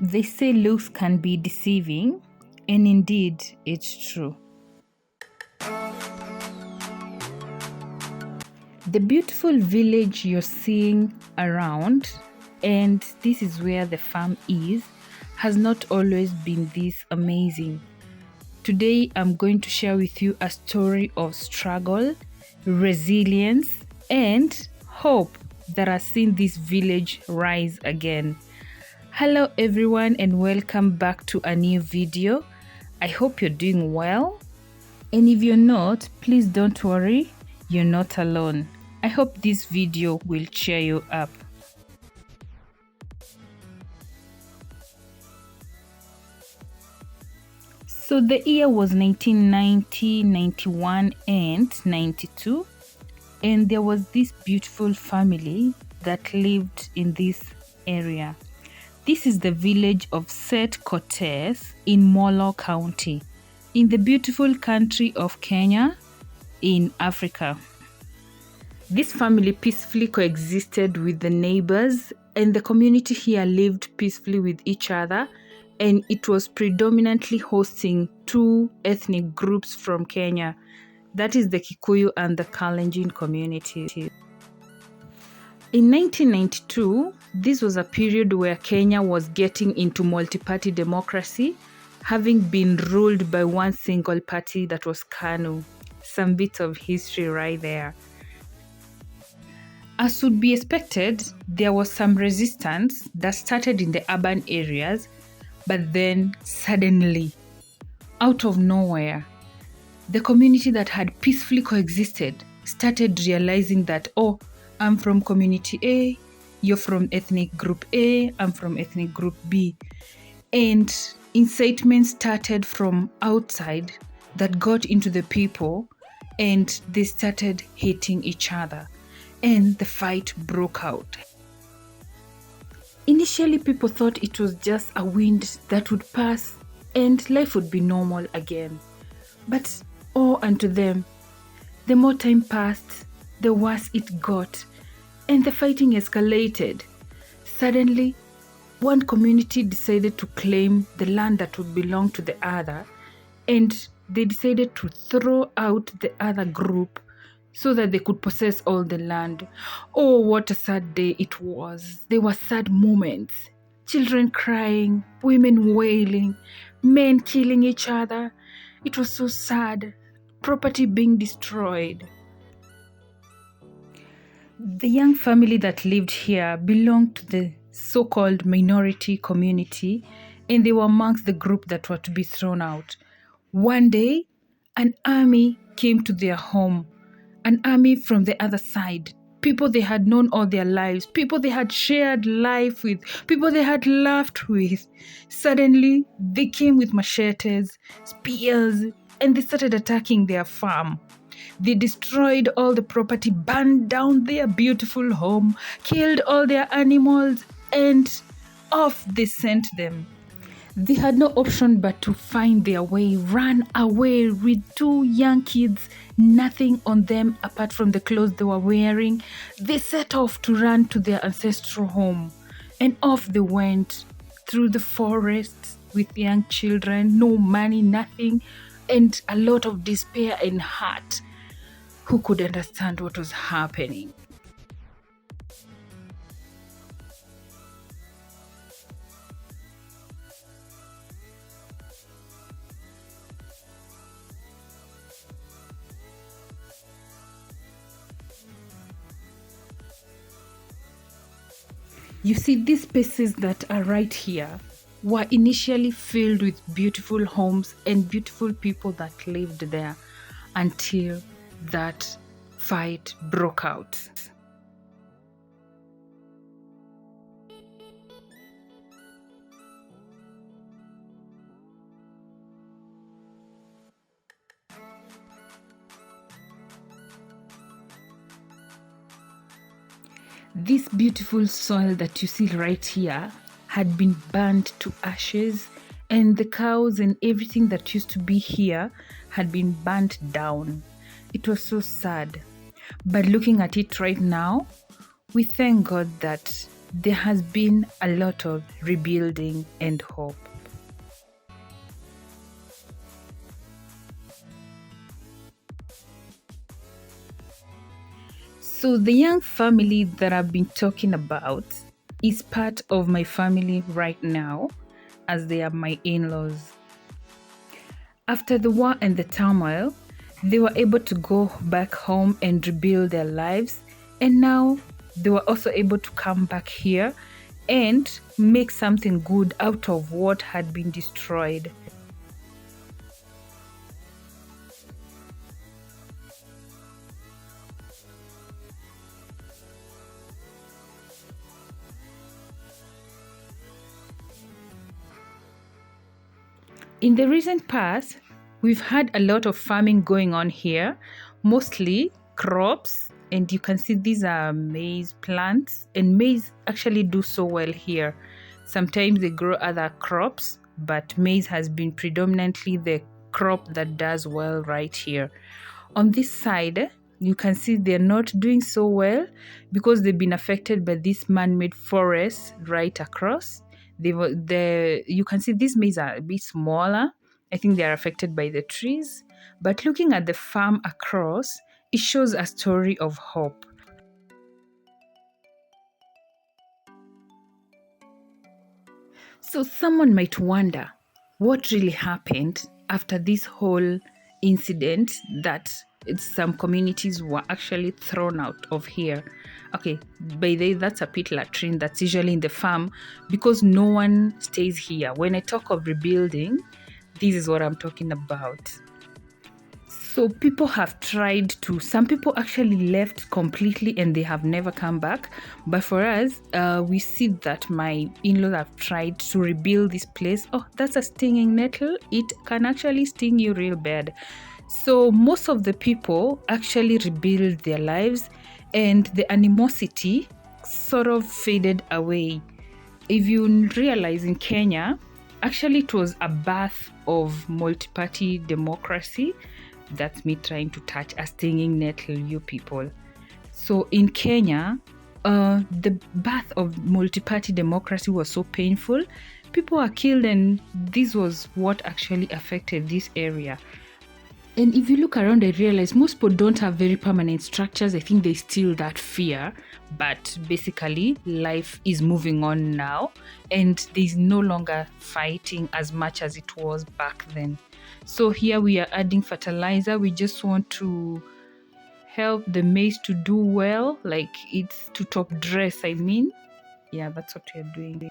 They say looks can be deceiving, and indeed, it's true. The beautiful village you're seeing around, and this is where the farm is, has not always been this amazing. Today, I'm going to share with you a story of struggle, resilience, and hope that has seen this village rise again. Hello everyone and welcome back to a new video. I hope you're doing well. And if you're not, please don't worry, you're not alone. I hope this video will cheer you up. So the year was 1990, 91 and 92, and there was this beautiful family that lived in this area. This is the village of Set Cortez in Molo County, in the beautiful country of Kenya in Africa. This family peacefully coexisted with the neighbors, and the community here lived peacefully with each other, and it was predominantly hosting two ethnic groups from Kenya. That is the Kikuyu and the Kalenjin community. In 1992, this was a period where Kenya was getting into multi-party democracy, having been ruled by one single party, that was KANU. Some bits of history right there. As would be expected, there was some resistance that started in the urban areas, but then suddenly, out of nowhere, the community that had peacefully coexisted started realizing that, oh, I'm from community A, you're from ethnic group A, I'm from ethnic group B. And incitement started from outside that got into the people, and they started hating each other. And the fight broke out. Initially, people thought it was just a wind that would pass and life would be normal again. But oh, unto them, the more time passed, the worse it got, and the fighting escalated. Suddenly, one community decided to claim the land that would belong to the other, and they decided to throw out the other group so that they could possess all the land. Oh, what a sad day it was. There were sad moments. Children crying, women wailing, men killing each other. It was so sad. Property being destroyed. The young family that lived here belonged to the so-called minority community, and they were amongst the group that were to be thrown out. One day, an army came to their home. An army from the other side. People they had known all their lives. People they had shared life with. People they had laughed with. Suddenly, they came with machetes, spears, and they started attacking their farm. They destroyed all the property, burned down their beautiful home, killed all their animals, and off they sent them. They had no option but to find their way, run away with two young kids, nothing on them apart from the clothes they were wearing. They set off to run to their ancestral home, and off they went through the forest with young children, no money, nothing, and a lot of despair and hurt. Who could understand what was happening? You see, these spaces that are right here were initially filled with beautiful homes and beautiful people that lived there until that fight broke out. This beautiful soil that you see right here had been burned to ashes, and the cows and everything that used to be here had been burnt down. It was so sad. But looking at it right now, we thank God that there has been a lot of rebuilding and hope. So, the young family that I've been talking about is part of my family right now, as they are my in laws. After the war and the turmoil, they were able to go back home and rebuild their lives, and now they were also able to come back here and make something good out of what had been destroyed. In the recent past, we've had a lot of farming going on here, mostly crops, and you can see these are maize plants, and maize actually do so well here. Sometimes they grow other crops, but maize has been predominantly the crop that does well right here. On this side, you can see they're not doing so well because they've been affected by this man-made forest right across. You can see these maize are a bit smaller. I think they are affected by the trees. But looking at the farm across, it shows a story of hope. So someone might wonder what really happened after this whole incident that some communities were actually thrown out of here. Okay, by the way, that's a pit latrine that's usually in the farm because no one stays here. When I talk of rebuilding, this is what I'm talking about. So people have tried to, some people actually left completely and they have never come back. But for us, we see that my in-laws have tried to rebuild this place. Oh, that's a stinging nettle. It can actually sting you real bad. So most of the people actually rebuild their lives and the animosity sort of faded away. If you realize in Kenya, actually it was a birth of multi-party democracy. That's me trying to touch a stinging nettle, you people. So in Kenya, the birth of multi-party democracy was so painful. People were killed, and this was what actually affected this area. And if you look around, I realize most people don't have very permanent structures. I think they still that fear, but basically life is moving on now, and there's no longer fighting as much as it was back then. So here we are adding fertilizer. We just want to help the maize to do well, like it's to top dress, I mean. Yeah, that's what we're doing.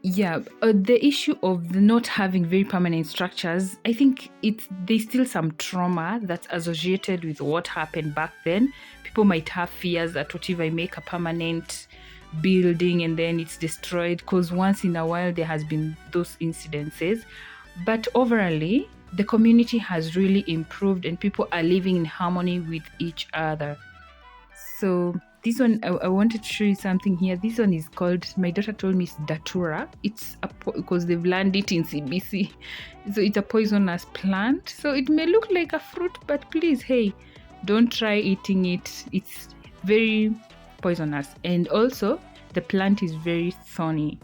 Yeah, the issue of not having very permanent structures, I think there's still some trauma that's associated with what happened back then. People might have fears that what if I make a permanent building and then it's destroyed, because once in a while there has been those incidences. But overall, the community has really improved and people are living in harmony with each other. So this one, I wanted to show you something here. This one is called, my daughter told me it's datura. It's because they've learned it in CBC. So it's a poisonous plant. So it may look like a fruit, but please, hey, don't try eating it. It's very poisonous. And also, the plant is very thorny.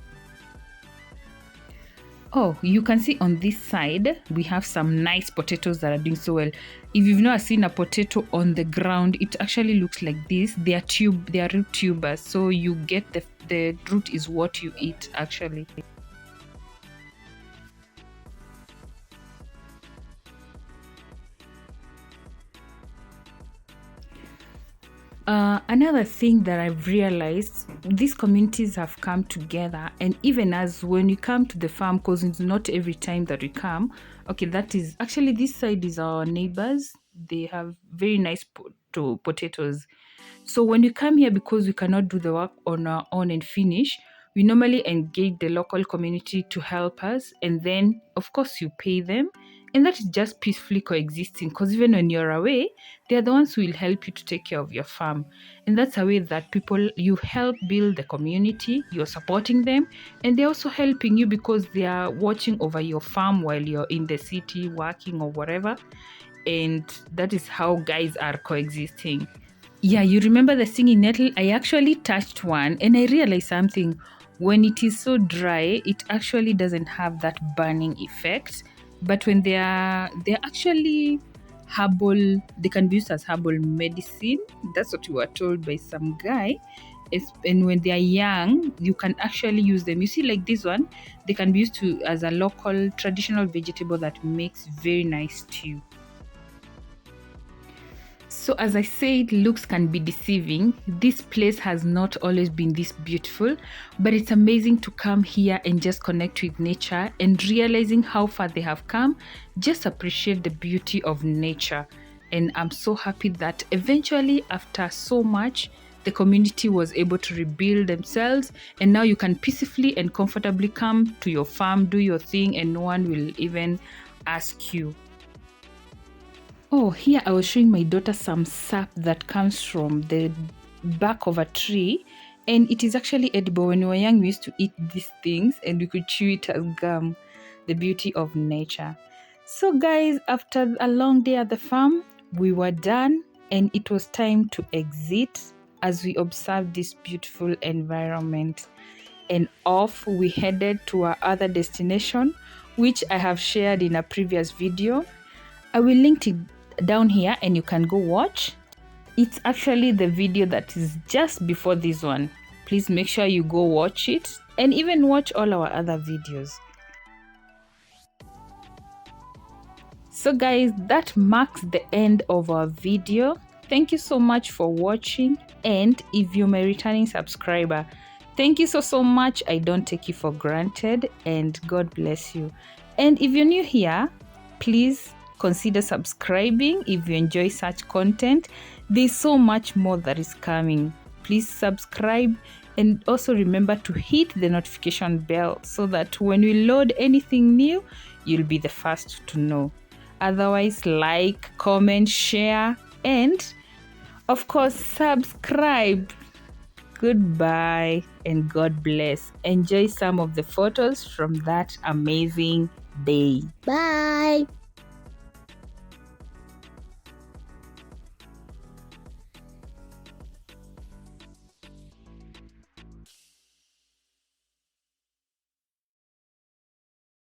Oh, you can see on this side, we have some nice potatoes that are doing so well. If you've never seen a potato on the ground, it actually looks like this. They are root tubers. So you get the root is what you eat actually. Another thing that I've realized, these communities have come together, and even as when you come to the farm, because it's not every time that we come. Okay, that is actually, this side is our neighbors. They have very nice potatoes. So when you come here, because we cannot do the work on our own and finish, we normally engage the local community to help us, and then of course you pay them, and that is just peacefully coexisting, because even when you're away, they are the ones who will help you to take care of your farm. And that's a way that you help build the community, you're supporting them, and they're also helping you because they are watching over your farm while you're in the city working or whatever. And that is how guys are coexisting. Yeah, you remember the singing nettle? I actually touched one and I realized something. When it is so dry, it actually doesn't have that burning effect. But when they're actually herbal, they can be used as herbal medicine. That's what we were told by some guy. And when they are young, you can actually use them. You see, like this one, they can be used to as a local traditional vegetable that makes very nice stew. So as I said, looks can be deceiving. This place has not always been this beautiful, but it's amazing to come here and just connect with nature and realizing how far they have come. Just appreciate the beauty of nature. And I'm so happy that eventually, after so much, the community was able to rebuild themselves, and now you can peacefully and comfortably come to your farm, do your thing, and no one will even ask you. Oh, here I was showing my daughter some sap that comes from the back of a tree, and it is actually edible. When we were young, we used to eat these things and we could chew it as gum. The beauty of nature. So, guys, after a long day at the farm, we were done and it was time to exit as we observed this beautiful environment. And off we headed to our other destination, which I have shared in a previous video. I will link it down here and you can go watch. It's actually the video that is just before this one. Please make sure you go watch it and even watch all our other videos. So guys, that marks the end of our video. Thank you so much for watching, and if you're my returning subscriber, thank you so much. I don't take you for granted, and God bless you. And if you're new here, please consider subscribing if you enjoy such content. There's so much more that is coming. Please subscribe and also remember to hit the notification bell so that when we load anything new, you'll be the first to know. Otherwise, like, comment, share, and of course, subscribe. Goodbye and God bless. Enjoy some of the photos from that amazing day. Bye.